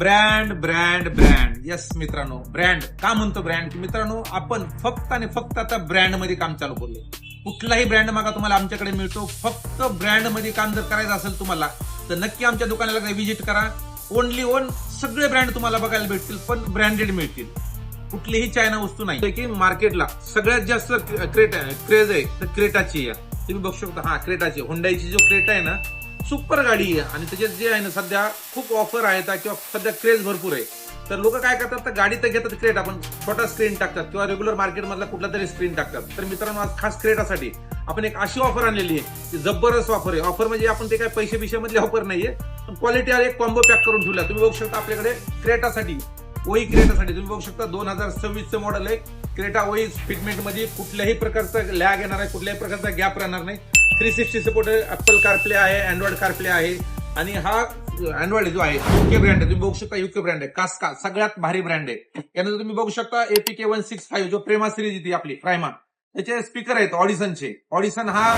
Brand brand brand. Yes मित्रांनो, brand का म्हणतो ब्रँड? मित्रांनो, आपण फक्त आणि फक्त आता ब्रँड मध्ये काम चालू करलो. कुठलाही ब्रँड मागा तुम्हाला आमच्याकडे मिळतो. फक्त ब्रँड मध्ये काम जर करायचं असेल तुम्हाला तर नक्की आमच्या दुकानाला व्हिजिट करा. ओनली ओन सगळे ब्रँड तुम्हाला बघायला भेटतील, पण ब्रँडेड मिळतील. कुठलीही चायना वस्तू नाही की मार्केटला सगळ्यात जास्त क्रेज आहे तर क्रेटाची आहे. तुम्ही बघू शकता, हा क्रेटाची, होंडाईची जो क्रेटा आहे ना, सुपर गाडी आहे. आणि त्याच्यात जे आहे ना, सध्या खूप ऑफर आहेत किंवा सध्या क्रेज भरपूर आहे. तर लोक काय करतात, तर गाडी तर घेतात क्रेट, आपण छोटा स्क्रीन टाकतात किंवा रेग्युलर मार्केट मधला कुठला तरी स्क्रीन टाकतात. तर मित्रांनो, आज खास क्रेटासाठी आपण एक अशी ऑफर आणलेली आहे की जबरदस्त ऑफर आहे. ऑफर म्हणजे आपण ते काय पैसे बिशेमधली ऑफर नाहीये, पण क्वालिटी एक कॉम्बो पॅक करून ठेवला. तुम्ही बघू शकता आपल्याकडे क्रेटासाठी, ओई क्रेटासाठी तुम्ही बघू शकता 2026 मॉडेल आहे. क्रेटा ओई फिटमेंट मध्ये कुठल्याही प्रकारचा लॅग येणार आहे, कुठल्याही प्रकारचा गॅप राहणार नाही. 360 सपोर्ट आहे, ऍपल कारप्ले आहे, अँड्रॉइड कारप्ले आहे. आणि हा अँड्रॉइड जो आहे युके ब्रँड आहे. तुम्ही बघू शकता युके ब्रँड आहे. कास्का सगळ्यात भारी ब्रँड आहे. यानंतर तुम्ही बघू शकता APK 165 जो प्रेमा सिरीज येते आपली प्रायमा, त्याचे स्पीकर आहेत ऑडिसनचे. ऑडिसन हा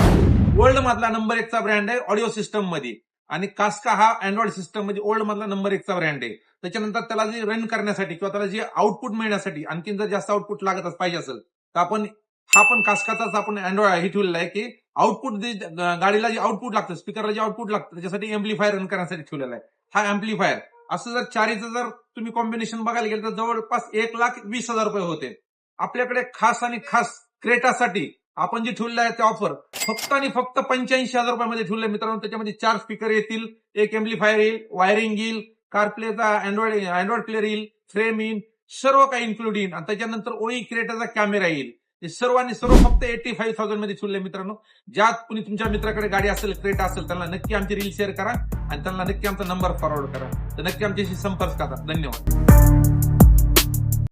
वर्ल्ड मधला नंबर 1चा ब्रँड आहे ऑडिओ सिस्टम मध्ये. आणि कास्का हा अँड्रॉइड सिस्टम मध्ये वर्ल्ड मधला नंबर 1चा ब्रँड आहे. त्याच्यानंतर त्याला जे रन करण्यासाठी किंवा त्याला जे आउटपुट मिळण्यासाठी आणखी जर जास्त आउटपुट लागत पाहिजे असेल तर आपण हा पण कास्काचाच आपण अँड्रॉइड हे ठेवलेला आहे की आउटपुट गाडीला जे आउटपुट लागतं, स्पीकरला जे आउटपुट लागतं त्याच्यासाठी एम्प्लिफायर रन करण्यासाठी ठेवलेला आहे. हा एम्प्लिफायर असं जर चारीचं जर तुम्ही कॉम्बिनेशन बघायला गेलं तर जवळपास 1,20,000 रुपये होते. आपल्याकडे खास आणि खास क्रेटासाठी आपण जे ठेवलेलं आहे ते ऑफर फक्त आणि फक्त 85,000 रुपयामध्ये ठेवलंय मित्रांनो. त्याच्यामध्ये 4 स्पीकर येतील, एक एम्प्लिफायर येईल, वायरिंग येईल, कारप्लेचा अँड्रॉइड प्लेअर येईल, फ्रेम येईल, सर्व काही इन्क्लूड येईल. आणि त्याच्यानंतर ओई क्रेटाचा कॅमेरा येईल. हे सर्व आणि सर्व फक्त 85,000 मध्ये ठेवले मित्रांनो. ज्यात कुणी तुमच्या मित्राकडे गाडी असेल, क्रेटा असेल, त्यांना नक्की आमची रील शेअर करा आणि त्यांना नक्की आमचा नंबर फॉरवर्ड करा. तर नक्की आमच्याशी संपर्क करा. धन्यवाद.